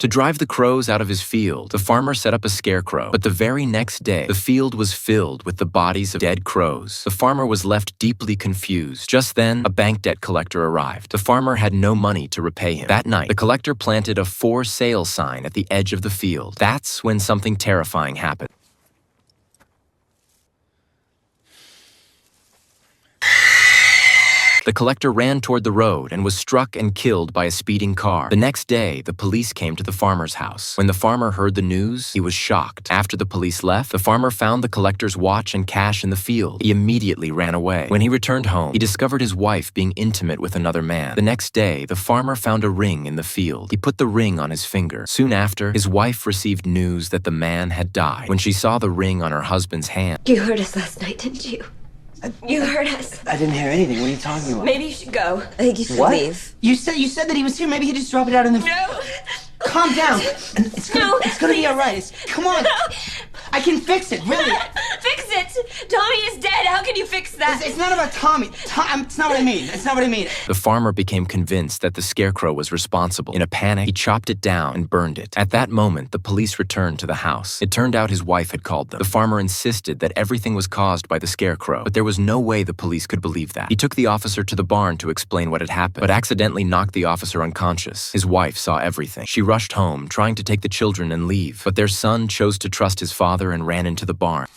To drive the crows out of his field, the farmer set up a scarecrow. But the very next day, the field was filled with the bodies of dead crows. The farmer was left deeply confused. Just then, a bank debt collector arrived. The farmer had no money to repay him. That night, the collector planted a for sale sign at the edge of the field. That's when something terrifying happened. The collector ran toward the road and was struck and killed by a speeding car. The next day, the police came to the farmer's house. When the farmer heard the news, he was shocked. After the police left, the farmer found the collector's watch and cash in the field. He immediately ran away. When he returned home, he discovered his wife being intimate with another man. The next day, the farmer found a ring in the field. He put the ring on his finger. Soon after, his wife received news that the man had died. When she saw the ring on her husband's hand, You heard us last night, didn't you? You heard us. I didn't hear anything. What are you talking about? Maybe you should go. I think you should What? leave. You said that he was here. Maybe he just dropped it out in the... No! Calm down. It's gonna be all right. Come on. No. I can fix it, really. Fix it! Tommy is dead. How can you fix that? It's not about Tommy. It's not what I mean. It's not what I mean. the farmer became convinced that the scarecrow was responsible. In a panic, he chopped it down and burned it. At that moment, the police returned to the house. It turned out his wife had called them. The farmer insisted that everything was caused by the scarecrow, but there was no way the police could believe that. He took the officer to the barn to explain what had happened, but accidentally knocked the officer unconscious. His wife saw everything. She rushed home, trying to take the children and leave, but their son chose to trust his father and ran into the barn.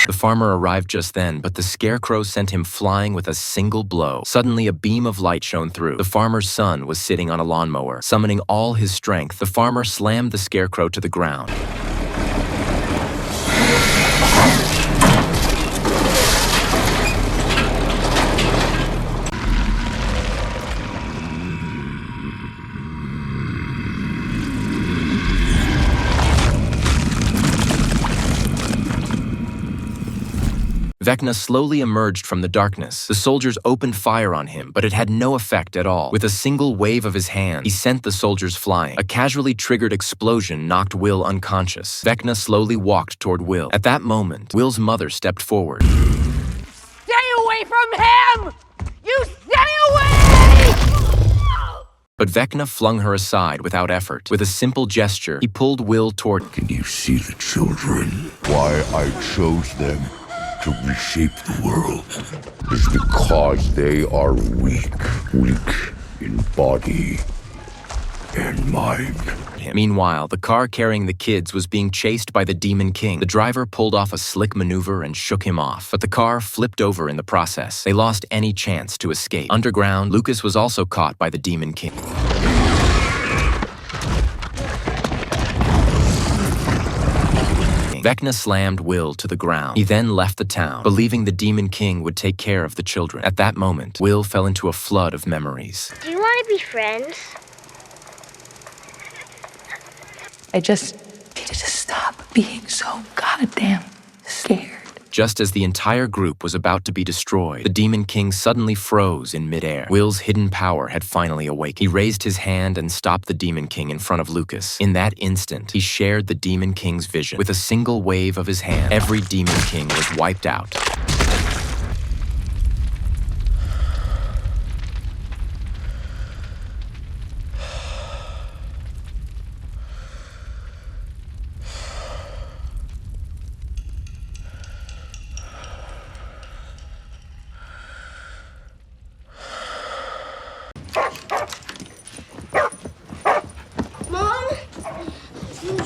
The farmer arrived just then, but the scarecrow sent him flying with a single blow. Suddenly, a beam of light shone through. The farmer's son was sitting on a lawnmower. Summoning all his strength, the farmer slammed the scarecrow to the ground. Vecna slowly emerged from the darkness. The soldiers opened fire on him, but it had no effect at all. With a single wave of his hand, he sent the soldiers flying. A casually triggered explosion knocked Will unconscious. Vecna slowly walked toward Will. At that moment, Will's mother stepped forward. Stay away from him! You stay away! But Vecna flung her aside without effort. With a simple gesture, he pulled Will toward... Can you see the children? Why I chose them to reshape the world is because they are weak in body and mind. Meanwhile, the car carrying the kids was being chased by the Demon King. The driver pulled off a slick maneuver and shook him off, but the car flipped over in the process. They lost any chance to escape. Underground, Lucas was also caught by the Demon King. Vecna slammed Will to the ground. He then left the town, believing the Demon King would take care of the children. At that moment, Will fell into a flood of memories. Do you want to be friends? I just needed to stop being so goddamn scared. Just as the entire group was about to be destroyed, the Demon King suddenly froze in midair. Will's hidden power had finally awakened. He raised his hand and stopped the Demon King in front of Lucas. In that instant, he shared the Demon King's vision. With a single wave of his hand, every Demon King was wiped out.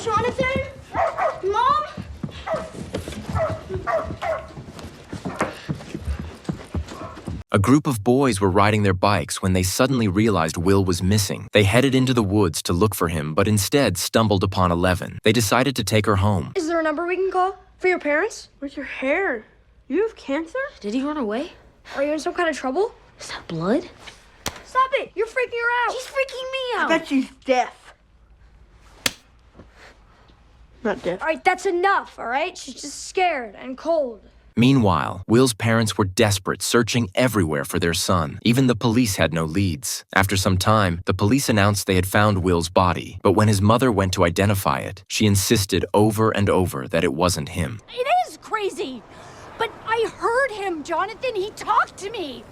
Jonathan? Mom? A group of boys were riding their bikes when they suddenly realized Will was missing. They headed into the woods to look for him, but instead stumbled upon Eleven. They decided to take her home. Is there a number we can call for your parents? Where's your hair? You have cancer? Did he run away? Are you in some kind of trouble? Is that blood? Stop it! You're freaking her out! She's freaking me out! I bet she's deaf. Not deaf. Alright, that's enough, alright? She's just scared and cold. Meanwhile, Will's parents were desperate, searching everywhere for their son. Even the police had no leads. After some time, the police announced they had found Will's body. But when his mother went to identify it, she insisted over and over that it wasn't him. It is crazy! But I heard him, Jonathan. He talked to me.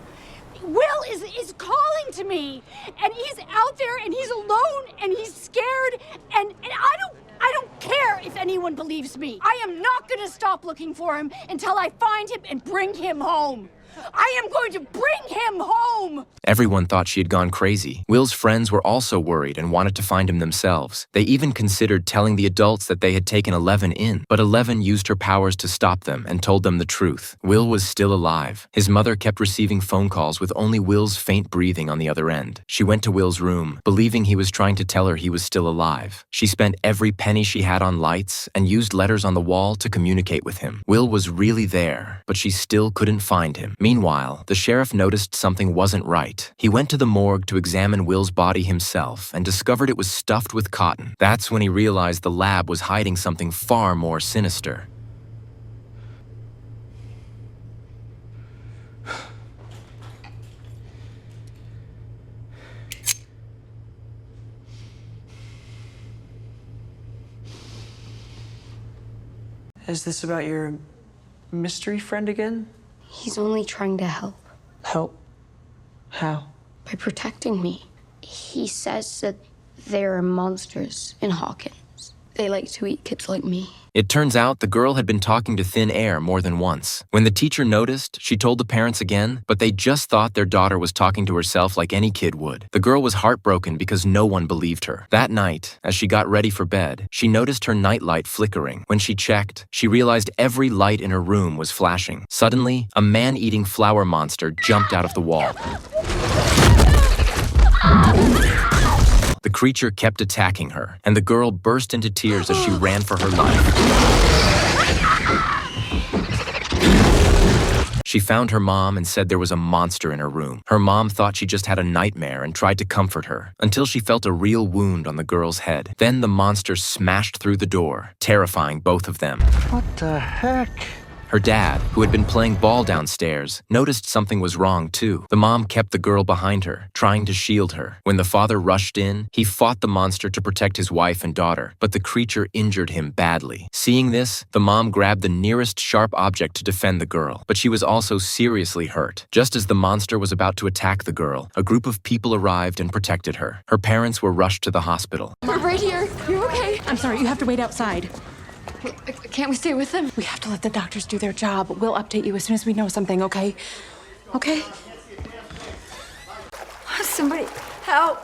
Will is calling to me, and he's out there, and he's alone, and he's scared, and I don't care if anyone believes me. I am not gonna stop looking for him until I find him and bring him home. I am going to bring him home! Everyone thought she had gone crazy. Will's friends were also worried and wanted to find him themselves. They even considered telling the adults that they had taken Eleven in, but Eleven used her powers to stop them and told them the truth. Will was still alive. His mother kept receiving phone calls with only Will's faint breathing on the other end. She went to Will's room, believing he was trying to tell her he was still alive. She spent every penny she had on lights and used letters on the wall to communicate with him. Will was really there, but she still couldn't find him. Meanwhile, the sheriff noticed something wasn't right. He went to the morgue to examine Will's body himself and discovered it was stuffed with cotton. That's when he realized the lab was hiding something far more sinister. Is this about your mystery friend again? He's only trying to help. Help? How? By protecting me. He says that there are monsters in Hawkins. They like to eat kids like me. It turns out the girl had been talking to thin air more than once. When the teacher noticed, she told the parents again, but they just thought their daughter was talking to herself like any kid would. The girl was heartbroken because no one believed her. That night, as she got ready for bed, she noticed her nightlight flickering. When she checked, she realized every light in her room was flashing. Suddenly, a man-eating flower monster jumped out of the wall. The creature kept attacking her, and the girl burst into tears as she ran for her life. She found her mom and said there was a monster in her room. Her mom thought she just had a nightmare and tried to comfort her, until she felt a real wound on the girl's head. Then the monster smashed through the door, terrifying both of them. What the heck? Her dad, who had been playing ball downstairs, noticed something was wrong too. The mom kept the girl behind her, trying to shield her. When the father rushed in, he fought the monster to protect his wife and daughter, but the creature injured him badly. Seeing this, the mom grabbed the nearest sharp object to defend the girl, but she was also seriously hurt. Just as the monster was about to attack the girl, a group of people arrived and protected her. Her parents were rushed to the hospital. We're right here. You're okay. I'm sorry, you have to wait outside. Can't we stay with him? We have to let the doctors do their job. We'll update you as soon as we know something, okay? Okay? Somebody, help.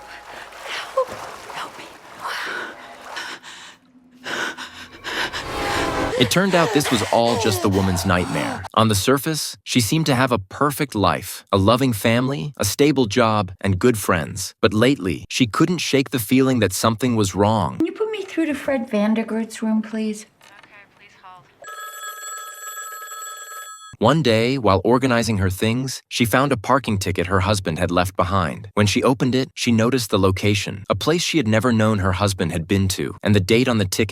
Help me. It turned out this was all just the woman's nightmare. On the surface, she seemed to have a perfect life, a loving family, a stable job, and good friends. But lately, she couldn't shake the feeling that something was wrong. Can you put me through to Fred Vandergroot's room, please? One day, while organizing her things, she found a parking ticket her husband had left behind. When she opened it, she noticed the location, a place she had never known her husband had been to, and the date on the ticket